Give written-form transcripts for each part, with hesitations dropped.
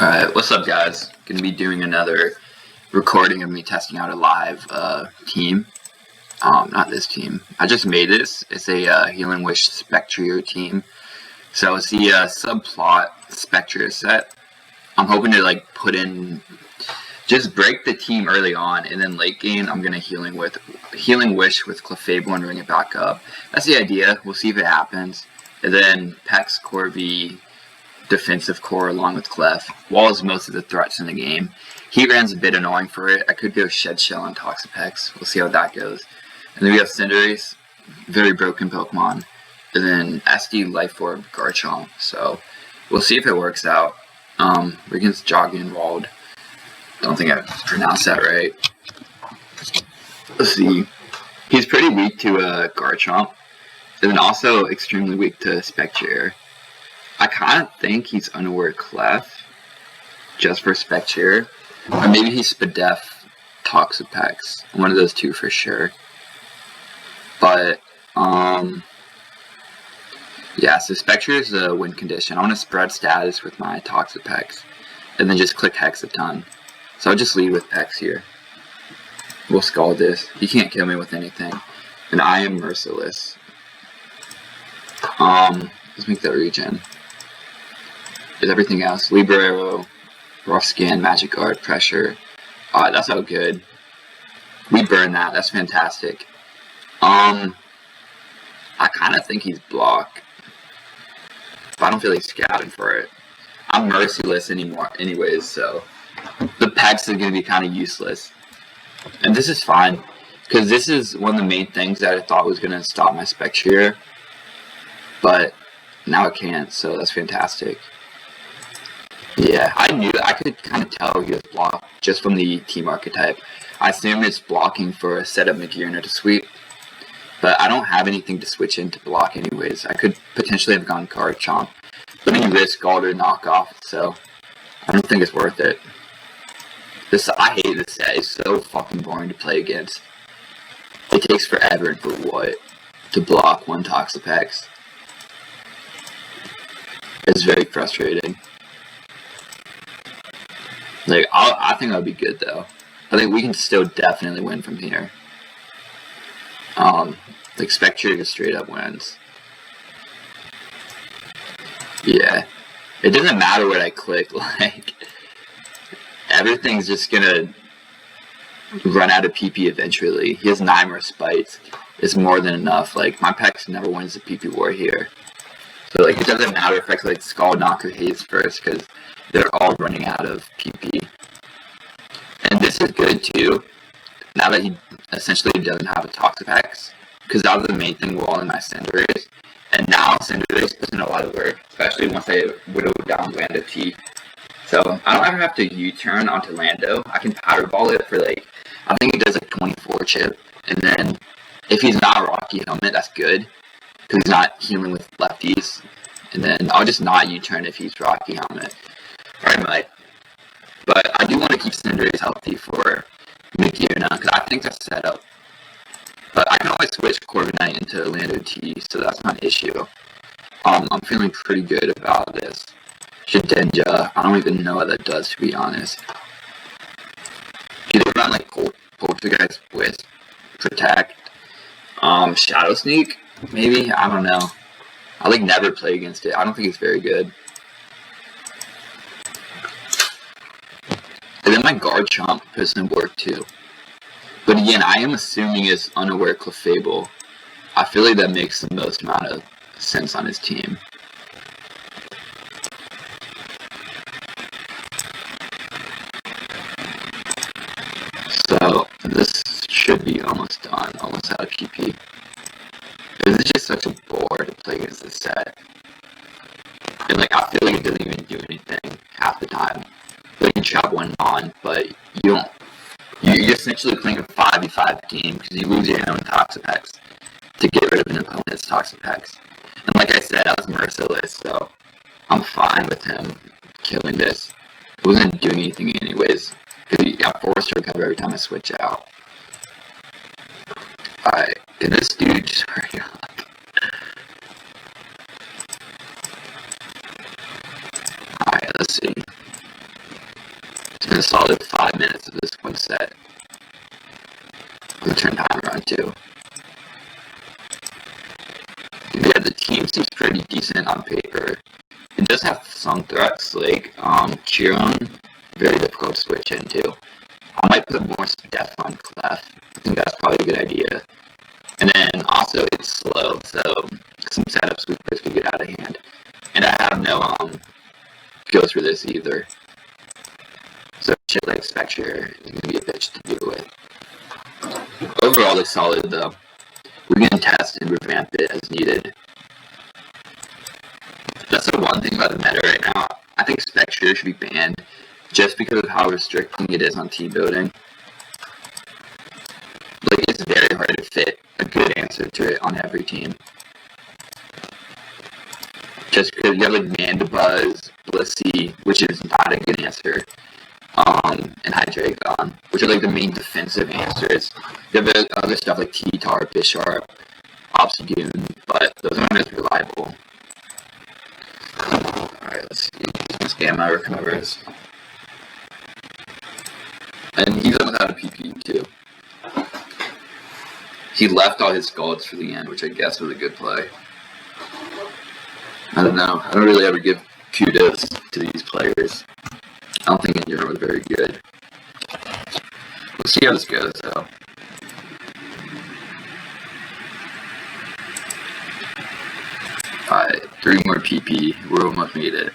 Alright, what's up guys? Gonna be doing another recording of me testing out a live team. Not this team. I just made this. It's a Healing Wish SPECTRIER team. So it's the subplot SPECTRIER set. I'm hoping to put in, just break the team early on, and then late game I'm gonna Healing Wish with Clefable and bring it back up. That's the idea. We'll see if it happens. And then Pex, Corby, defensive core along with Clef. Wall is most of the threats in the game. Heat Ran's a bit annoying for it. I could go Shed Shell on Toxapex. We'll see how that goes. And then we have Cinderace, very broken Pokemon. And then SD Life Orb Garchomp. So we'll see if it works out. We're against Joggenwald. Don't think I pronounced that right. Let's see. He's pretty weak to Garchomp. And then also extremely weak to SPECTRIER. I kind of think he's unaware Clef, just for SPECTRIER. Or maybe he's Spadef Toxapex. One of those two for sure. But, yeah, so SPECTRIER is a win condition. I want to spread status with my Toxapex. And then just click Hex a ton. So I'll just lead with Pex here. We'll Scald this. He can't kill me with anything. And I am merciless. Let's make that regen. Is everything else. Librero, Rough Skin, Magic Guard, Pressure. Alright, that's all good. We burn that. That's fantastic. I kind of think he's Block. But I don't feel like scouting for it. I'm merciless anyways, so the Pex is going to be kind of useless. And this is fine. Because this is one of the main things that I thought was going to stop my SPECTRIER. But now it can't, so that's fantastic. Yeah, I could kind of tell he was blocked just from the team archetype. I assume it's blocking for a setup McGearner to sweep, but I don't have anything to switch into block anyways. I could potentially have gone Garchomp, but then you risk Galder knockoff, so I don't think it's worth it. I hate this set. It's so fucking boring to play against. It takes forever for what? To block one Toxapex. It's very frustrating. I think that'll be good though. I think we can still definitely win from here. SPECTRIER just straight up wins. Yeah. It doesn't matter what I click, everything's just gonna run out of PP eventually. He has 9 more spites. It's more than enough. My Pex never wins the PP war here. So it doesn't matter if I click Scald, Knock, or Haze first, because they're all running out of PP. And this is good too, now that he essentially doesn't have a Toxapex, because that was the main thing walling my Cinderace. And now Cinderace doesn't know a lot of work, especially once I whittle down Lando T. So I don't ever have to U-turn onto Lando. I can Powder Ball it for I think it does 24 chip. And then if he's not Rocky Helmet, that's good, because he's not healing with lefties. And then I'll just not U-turn if he's Rocky Helmet. Or I might. But I do want to keep Cinderace healthy for McGearner, because I think that's set up. But I can always switch Corviknight into Lando T, so that's not an issue. I'm feeling pretty good about this. Shadenja, I don't even know what that does, to be honest. Either run Poltergeist, Wisp, Protect, Shadow Sneak, maybe? I don't know. I never play against it. I don't think it's very good. And then my Garchomp doesn't work too. But again, I am assuming it's unaware Clefable. I feel like that makes the most amount of sense on his team. So this should be almost done, almost out of PP. It's just such a bore to play against this set. And I feel like it doesn't even do anything half the time. You can chop one on, but you don't. You're essentially playing a 5v5 game because you lose your own Toxapex to get rid of an opponent's Toxapex. And like I said, I was merciless, so I'm fine with him killing this. It wasn't doing anything anyways, because he got forced to recover every time I switch out. Alright, can this dude just hurry up? Alright, let's see. a solid 5 minutes of this one set. I'm gonna turn timer on too. Yeah, the team seems pretty decent on paper. It does have some threats, like Chiron, very difficult to switch into. I might put more depth on Clef. I think that's probably a good idea. And then also it's slow, so some setup sweepers could get out of hand. And I have no skills for this either. So shit like SPECTRIER is gonna be a bitch to deal with. Overall, it's solid though. We can test and revamp it as needed. That's the one thing about the meta right now. I think SPECTRIER should be banned just because of how restricting it is on team building. Like, it's very hard to fit a good answer to it on every team. Just because you have like Mandibuzz, Blissey, which is not a good answer, and Hydreigon, which are like the main defensive answers. You have other stuff like T-Tar, Bisharp, Obsidian, but those aren't as reliable. Alright, let's see. Let's scam my recovers. And he's without a PP too. He left all his Scalds for the end, which I guess was a good play. I don't know. I don't really ever give kudos to these players. I don't think Enduro was very good. Let's see how this goes though. Alright, 3 more PP. We're almost made it.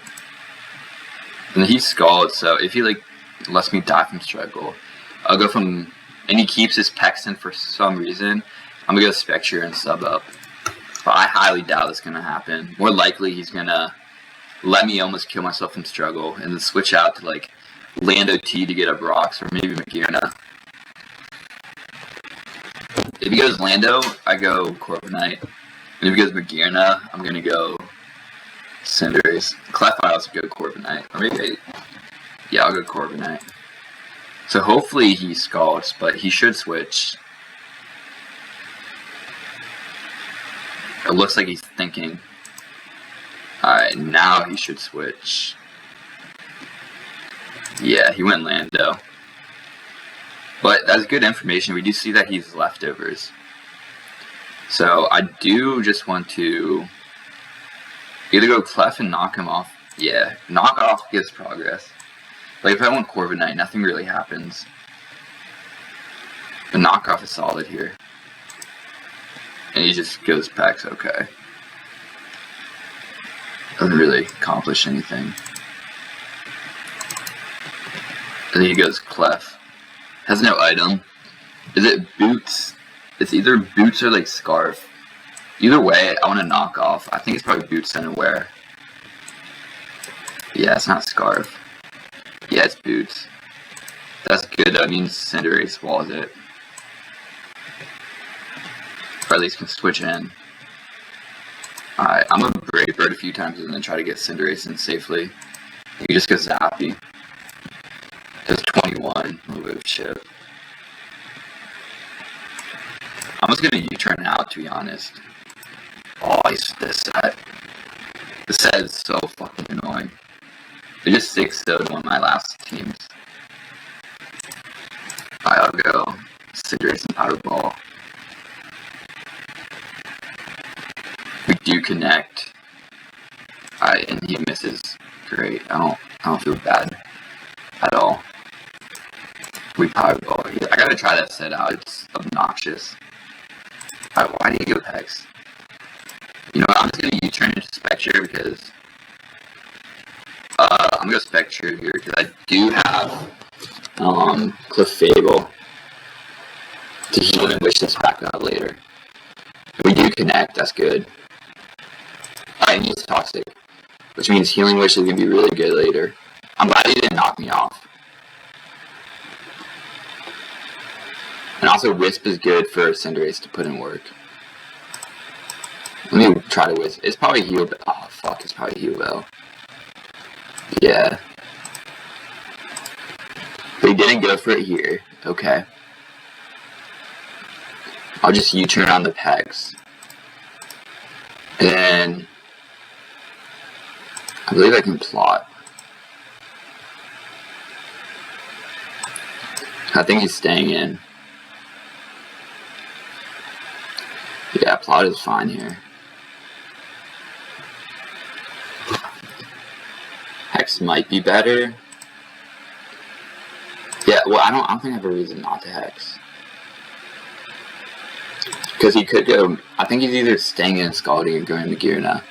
And he's Scald, so if he like lets me die from struggle, I'll go from, and he keeps his Pexton for some reason, I'm gonna go SPECTRIER and sub up. But I highly doubt it's gonna happen. More likely he's gonna let me almost kill myself from struggle and then switch out to like Lando T to get up rocks, or maybe Magearna. If he goes Lando, I go Corviknight. And if he goes Magearna, I'm gonna go Cinderace. Clef, I also go Corviknight. Or maybe, yeah, I'll go Corviknight. So hopefully he Scalds, but he should switch. It looks like he's thinking. Alright, now he should switch. Yeah, he went Lando. But that's good information. We do see that he's leftovers. So I do just want to either go Clef and knock him off. Yeah, knock off gives progress. Like if I went Corviknight, nothing really happens. The knockoff is solid here. And he just goes Pex, okay. Doesn't really accomplish anything. And then he goes Clef. Has no item. Is it Boots? It's either Boots or like Scarf. Either way, I want to knock off. I think it's probably Boots and Aware. Yeah, it's not Scarf. Yeah, it's Boots. That's good. That means Cinderace walls it. Or at least can switch in. Alright, I'm gonna Brave Bird a few times and then try to get Cinderace in safely. He just goes Zappy. Does 21. A little bit of shit. I'm just gonna U-turn out, to be honest. Oh, this set. This set is so fucking annoying. They just 6-0'd one of my last teams. I'll go Cinderace and Powder Ball. We do connect. Alright, and he misses. Great. I don't feel bad at all. We Powder Ball. Yeah, I gotta try that set out. It's obnoxious. Alright, why do you go Hex? You know what, I'm just gonna U-turn into SPECTRIER because I'm gonna go SPECTRIER here because I do have Clefable to heal and wish this back up later. If we do connect, that's good. Alright, and he's Toxic, which means Healing Wish is gonna be really good later. I'm glad he didn't knock me off. And also Wisp is good for Cinderace to put in work. Let me try to Wisp. It's probably Heal Bell. Oh fuck, it's probably Heal Bell. Yeah. But he didn't go for it here. Okay. I'll just U-turn on the Pegs. And then I believe I can plot. I think he's staying in. Yeah, plot is fine here. Hex might be better. Yeah, well, I don't think I have a reason not to hex. Because he could go, I think he's either staying in Scaldi or going to Magirna.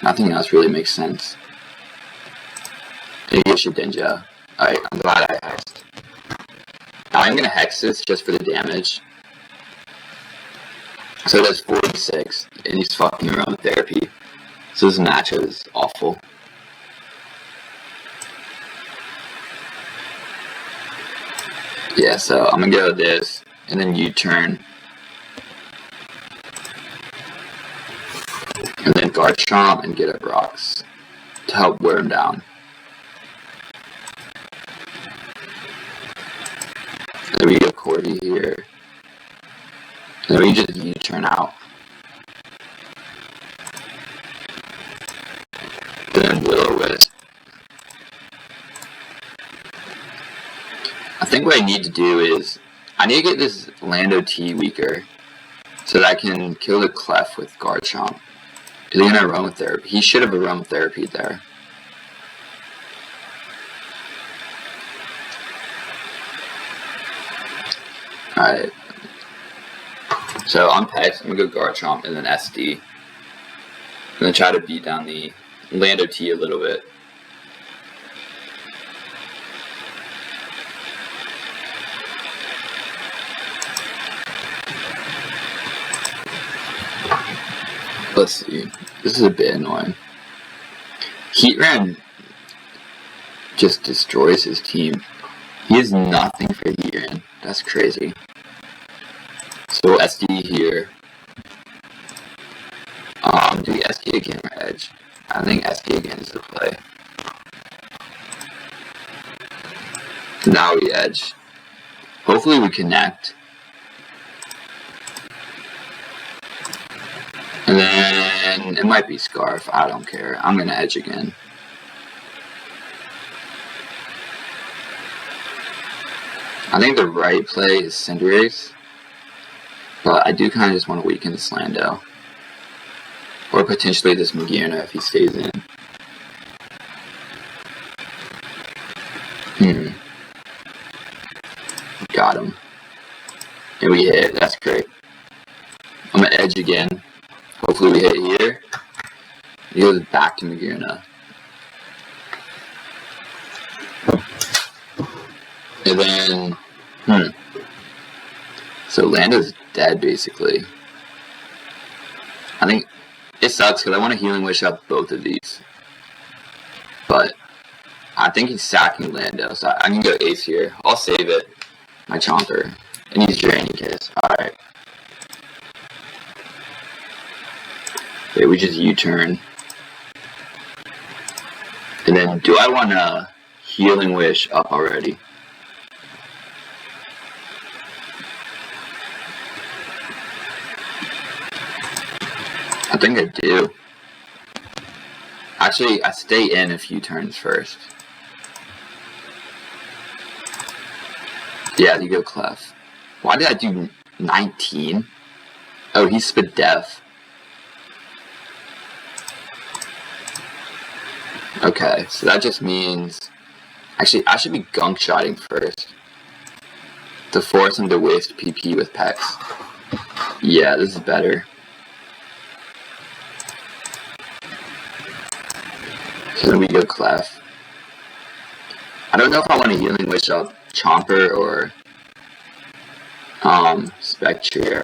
Nothing else really makes sense. Maybe I should Denja. Alright, I'm glad I hexed. Now I'm gonna hex this just for the damage. So it does 46, and he's fucking around therapy. So this matchup is awful. Yeah, so I'm gonna go with this, and then U-turn. And then guard chomp and get up rocks to help wear him down. And then we go Cordy here. And then we just U-turn out. And then Will-O-Wisp. I think what I need to do is, I need to get this Lando T weaker so that I can kill the Clef with guard chomp. Is he gonna run with therapy? He should have a run with therapy there. Alright. So on Pex, I'm gonna go guard chomp and then SD. I'm gonna try to beat down the Lando T a little bit. Let's see. This is a bit annoying. Heatran just destroys his team. He has nothing for Heatran. That's crazy. So SD here. Do we SD again or Edge? I think SD again is the play. Now we Edge. Hopefully we connect. And then it might be Scarf. I don't care. I'm gonna Edge again. I think the right play is Cinderace. But I do kind of just want to weaken this Lando. Or potentially this Magirna if he stays in. Got him. And we hit. That's great. I'm gonna Edge again. Hopefully we hit here. He goes back to Magirna. And then, So Lando's dead, basically. I think it sucks because I want to Healing Wish up both of these. But I think he's sacking Lando, so I can go Ace here. I'll save it. My Chomper. And he's Draining Kiss. Alright. Okay, we just U-turn. And then, do I want to Healing Wish up already? I think I do. Actually, I stay in a few turns first. Yeah, you go Clef. Why did I do 19? Oh, he's Spadef. Okay, so that just means... Actually, I should be Gunk Shotting first. To force him to waste PP with Pex. Yeah, this is better. So then we go Clef. I don't know if I want to Healing Wish up Chomper or SPECTRIER.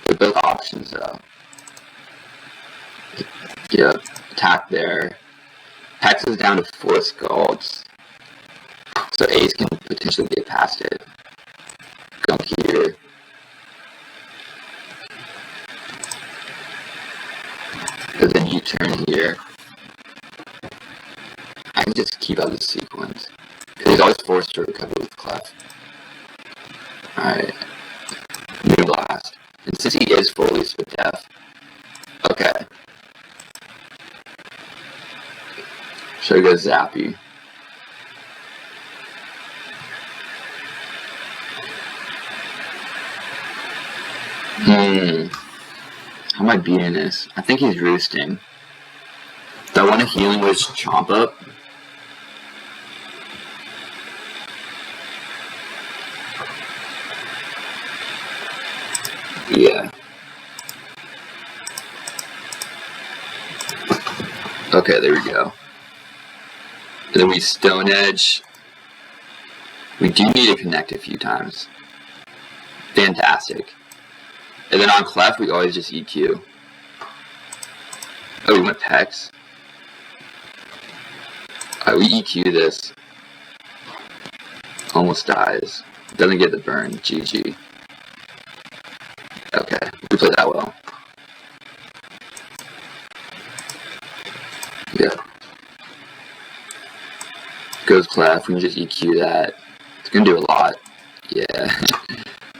They're both options though. Yep, attack there. Pex is down to 4 Scalds. So Ace can potentially get past it. Gunk here. And then U-turn here. I can just keep up the sequence. Because he's always forced to recover with Clef. Alright. New Blast. And since he is fully Spadef. Okay. Should I go Zappy? How am I beating this? I think he's roosting. Do I want a Healing Wish chomp up? Yeah. Okay, there we go. And then we Stone Edge. We do need to connect a few times. Fantastic. And then on Clef, we always just EQ. Oh, we went Pex. Alright, we EQ this. Almost dies. Doesn't get the burn. GG. Okay, we played that well. Yeah. Goes Clef, we can just EQ that. It's gonna do a lot. Yeah.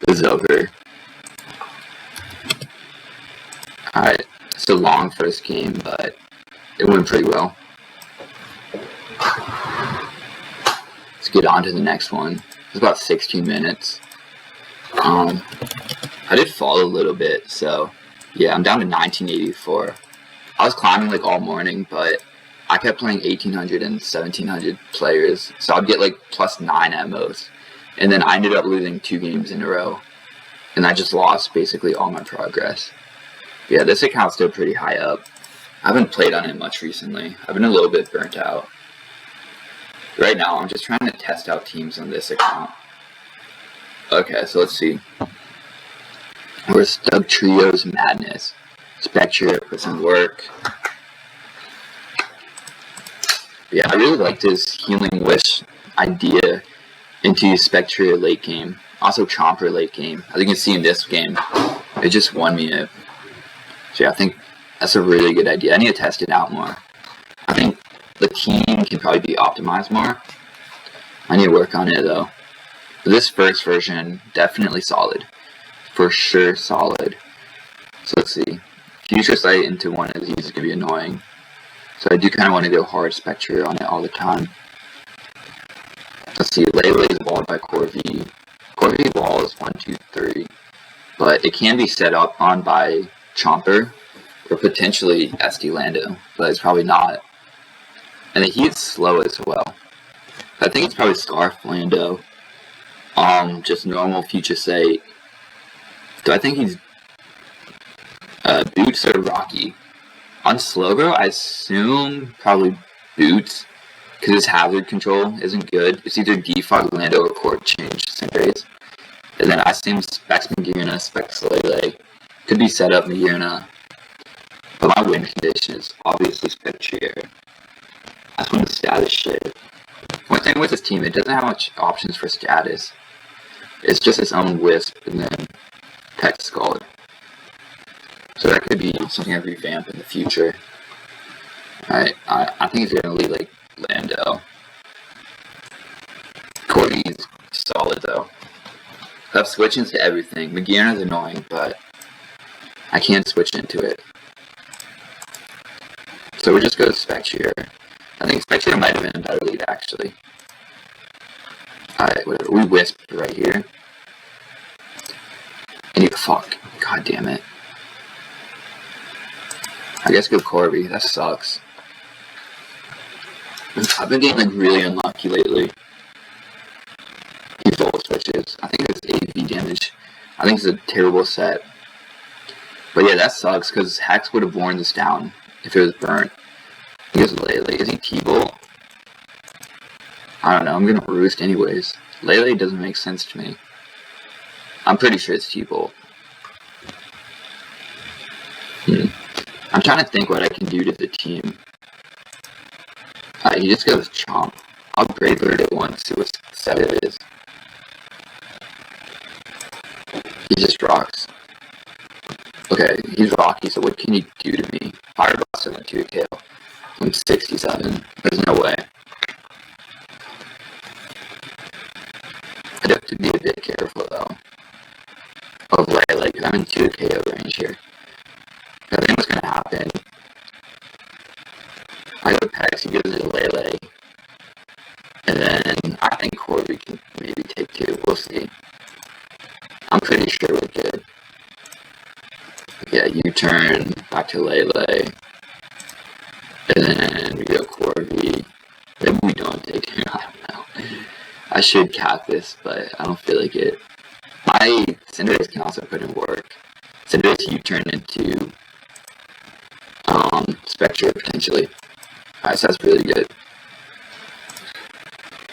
This is over. Alright, it's a long first game, but it went pretty well. Let's get on to the next one. It's about 16 minutes. I did fall a little bit, so yeah, I'm down to 1984. I was climbing like all morning, but I kept playing 1800 and 1700 players, so I'd get like +9 at most. And then I ended up losing 2 games in a row, and I just lost basically all my progress. Yeah, this account's still pretty high up. I haven't played on it much recently. I've been a little bit burnt out. Right now, I'm just trying to test out teams on this account. Okay, so let's see. We're Stub Trio's Madness. SPECTRIER put some work. Yeah, I really like this Healing Wish idea into SPECTRIER late game. Also Chomper late game. As you can see in this game, it just won me it. So yeah, I think that's a really good idea. I need to test it out more. I think the team can probably be optimized more. I need to work on it though. This first version, definitely solid. For sure solid. So let's see. Future Sight into one of these is going to be annoying. So I do kind of want to go hard SPECTRIER on it all the time. Let's see. Lele is walled by Corvi. Corvi wall is 1, 2, 3. But it can be set up on by Chomper or potentially SD Lando. But it's probably not. And he is slow as well. I think it's probably Scarf Lando. Just normal Future Sight. Do I think he's Boots or Rocky? On Slowbro, I assume probably Boots, because his hazard control isn't good. It's either Defog, Lando, or Court Change Cinderace. And then I assume Specs Magearna, Specs Lele. Could be set up Magearna. But my win condition is obviously SPECTRIER. I just want the status shit. One thing with this team, it doesn't have much options for status. It's just its own Wisp and then Tech Scald. So that could be something I revamp in the future. I think it's gonna lead like Lando. Corey's solid though. I have switch into everything. Magearna's annoying, but I can't switch into it. So we just go to SPECTRIER. I think SPECTRIER might have been a better lead actually. Alright, whatever. We Wisp right here. And fuck. God damn it. I guess go Corby. That sucks. I've been getting like really unlucky lately. These volt switches. I think it's AV damage. I think it's a terrible set. But yeah, that sucks because Hex would have worn this down if it was burnt. He goes Lele. Is he T-Bolt? I don't know. I'm gonna roost anyways. Lele doesn't make sense to me. I'm pretty sure it's T-Bolt. I'm trying to think what I can do to the team. He just goes Chomp. I'll Brave Bird it once, see what set it is. He just rocks. Okay, he's Rocky, so what can he do to me? Fire Buster and 2 KO. I'm 67. There's no way. I'd have to be a bit careful though. Of Lele, because I'm in 2 KO range here. I think what's gonna happen. I go Pex, he gives it to Lele. And then I think Corby can maybe take 2. We'll see. I'm pretty sure we're good. U-turn, back to Lele, and then we go Corby. Maybe we don't take turn, I don't know. I should cap this, but I don't feel like it. My Cinderace can also put in work. Cinderace U-turn into SPECTRIER potentially. Alright, so that's really good.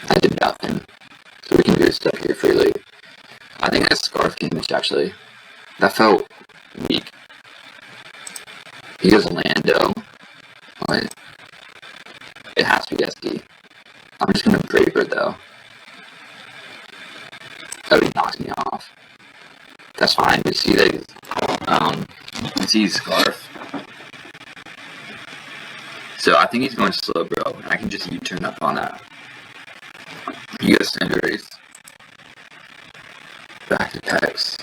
I did nothing. So we can do stuff here freely. I think that's Scarf damage actually. That felt weak. He goes Lando. What? It has to be SD. I'm just gonna break her though. Oh, he knocks me off. That's fine. We see that. We see Scarf. So I think he's going slow, bro. And I can just U-turn up on that. He goes Cinderace. Back to Tex.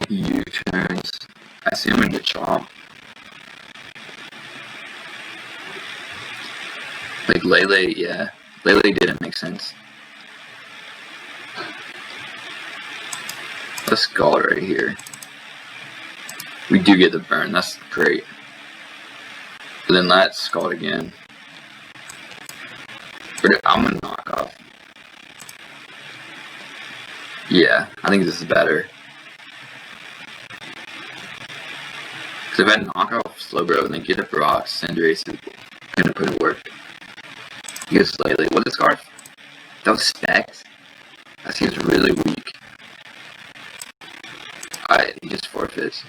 U-turns. I see him in the chomp. Like Lele, yeah. Lele didn't make sense. Let's Scald right here. We do get the burn, that's great. But then let's Scald again. But I'm gonna knock off. Yeah, I think this is better. Because if I knock off Slowbro and then get up rocks, Cinderace is gonna put in work. He goes slightly. What's the Scarf? That was Specs? That seems really weak. Alright, he just forfeits.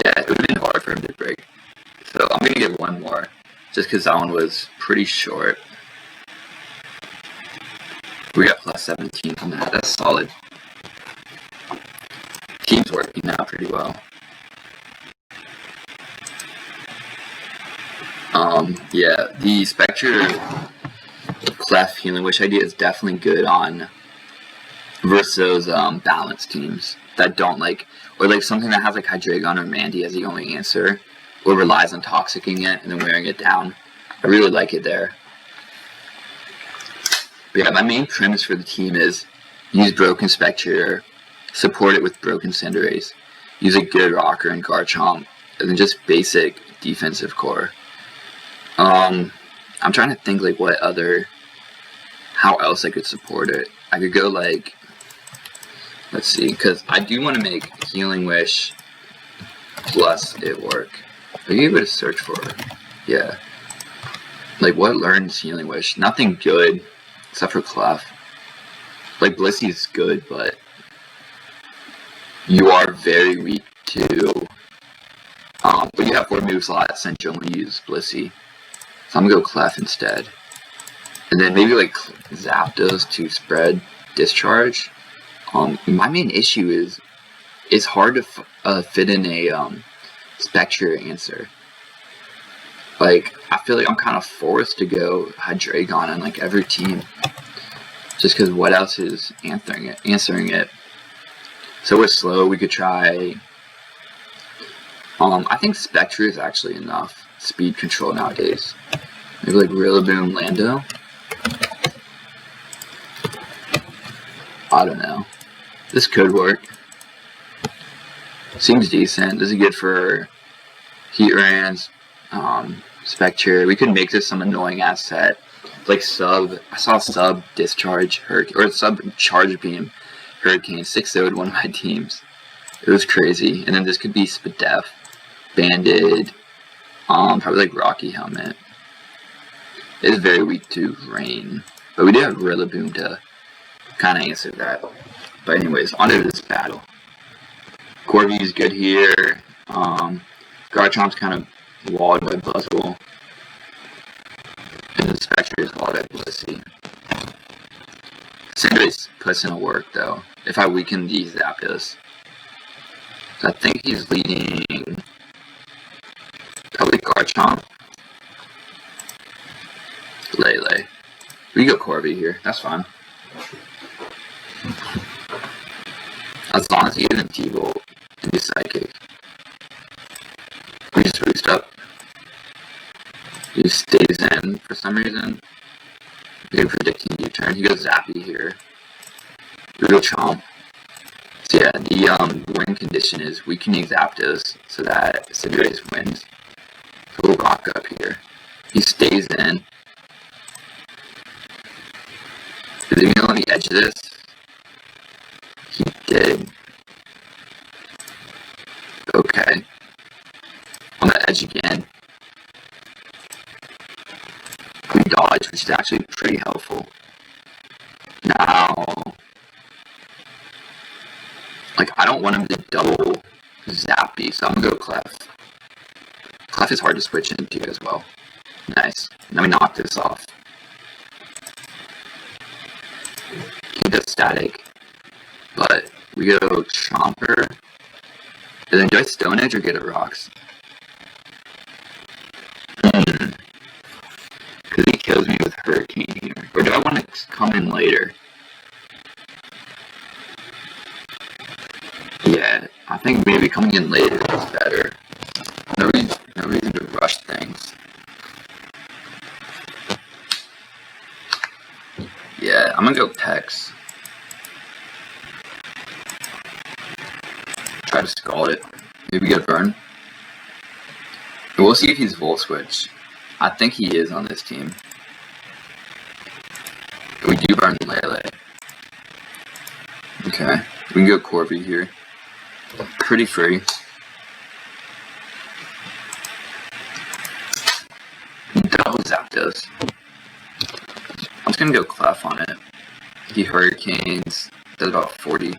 Yeah, it would have been hard for him to break. So I'm gonna get one more. Just because that one was pretty short. We got plus 17 on that. That's solid. Team's working now pretty well. Yeah, the SPECTRIER Clef Healing Wish idea is definitely good on versus balanced teams that don't like, or like something that has like Hydreigon or Mandy as the only answer, or relies on Toxicking it and then wearing it down. I really like it there. But yeah, my main premise for the team is use Broken SPECTRIER, support it with Broken Cinderace, use a good Rocker and Garchomp, and then just basic defensive core. I'm trying to think like what other, how else I could support it. I could go like, let's see, because I do want to make Healing Wish plus it work. I gave it a search for it. Yeah. Like what learns Healing Wish? Nothing good except for Clef. Like Blissey is good, but you are very weak to but you have 4 move slots since you only use Blissey. So I'm gonna go Clef instead. And then maybe like Zapdos to spread Discharge. My main issue is it's hard to fit in a SPECTRIER answer. Like I feel like I'm kind of forced to go Hydreigon on like every team, just because what else is answering it. So we're slow. We could try. I think SPECTRIER is actually enough speed control nowadays. Maybe like Rillaboom, Lando. I don't know. This could work. Seems decent. This is good for Heatrans, SPECTRIER. We could make this some annoying ass set. Like sub, I saw sub Discharge Hurricane, or sub Charge Beam Hurricane 6-0'd one of my teams. It was crazy. And then this could be Spadef, Banded, probably like Rocky Helmet. It is very weak to Rain, but we do have Rillaboom to kind of answer that. But anyways, on to this battle. Corby is good here. Garchomp's kind of walled by Buzzwole. And the SPECTRIER is walled by Blissey. Cinderace puts in a work though. If I weaken these Zapdos. So I think he's leading probably Garchomp. Lele. We go Corby here. That's fine. As long as he isn't T-Bolt and he's Psychic. We just boost up. He stays in for some reason. We're predicting U-turn. He goes Zappy here. We go Chomp. So yeah, the win condition is weakening Zapdos so that Cinderace wins. So we'll rock up here. He stays in. Is he gonna let me edge this? He did. Okay. I'm gonna edge again. We dodge, which is actually pretty helpful. Now, like, I don't want him to double Zappy, so I'm gonna go Clef. Clef is hard to switch into as well. Nice. Let me knock this off. He does static, but we go Chomper. And then do I Stone Edge or get a Rocks? Because he kills me with Hurricane here. Or do I want to come in later? Yeah, I think maybe coming in later is better. No reason to rush things. Yeah, I'm gonna go Pex. Try to scald it. Maybe get a burn. We'll see if he's Volt Switch. I think he is on this team. We do burn Lele. Okay, we can go Corby here. Pretty free. Double Zapdos. I'm just gonna go Clef on it. He Hurricanes. Does about 40.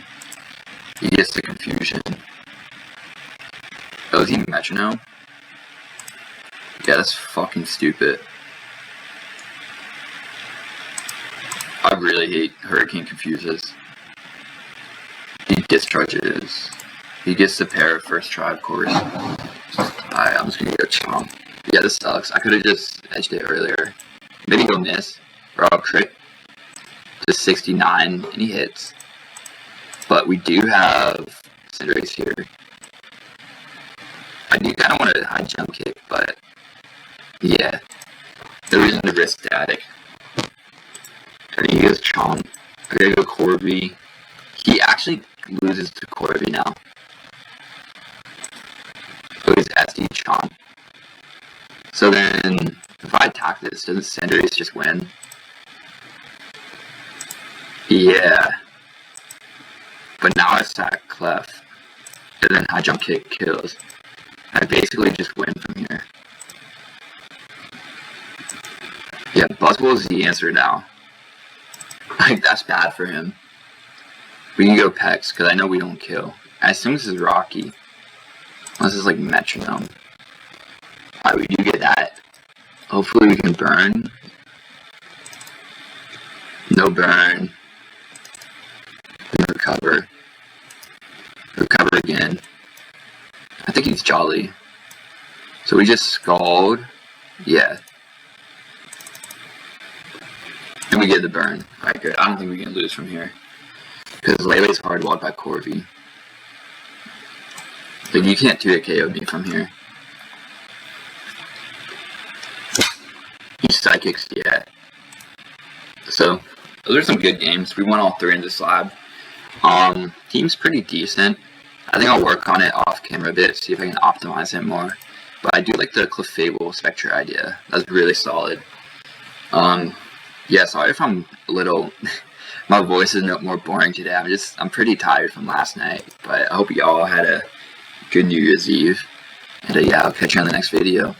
He gets the confusion. Oh, is he Metronome? Yeah, that's fucking stupid. I really hate Hurricane Confuses. He discharges. He gets the pair first try, of course. Alright, I'm just gonna go Chomp. Yeah, this sucks. I could have just edged it earlier. Maybe go miss. Or I'll crit. To 69, and he hits. But we do have Cinderace here. I do kind of want a high jump kick, but yeah, no reason to risk static. And he goes Chomp. I gotta go Corby. He actually loses to Corby now. So he's SD Chomp. So then, if I attack this, doesn't Cinderace just win? Yeah. But now I stack Clef. And then high jump kick kills. I basically just win from here. Yeah, Buzzwole is the answer now. Like, that's bad for him. We can go Pex, because I know we don't kill. I assume this is Rocky. Unless it's like Metronome. Alright, we do get that. Hopefully we can burn. No burn. Recover. Recover again. I think he's Jolly. So we just Scald. Yeah. And we get the burn. Alright, good. I don't think we can lose from here. Because Lele's hard walled by Corby. Like, you can't 2-hit KO me from here. He Psychics, yeah. So, those are some good games. We won all 3 in this lab. Team's pretty decent. I think I'll work on it off camera a bit, see if I can optimize it more. But I do like the Clefable SPECTRIER idea. That's really solid. Yeah, sorry if I'm a little... my voice is more boring today. I'm pretty tired from last night. But I hope you all had a good New Year's Eve. And yeah, I'll catch you on the next video.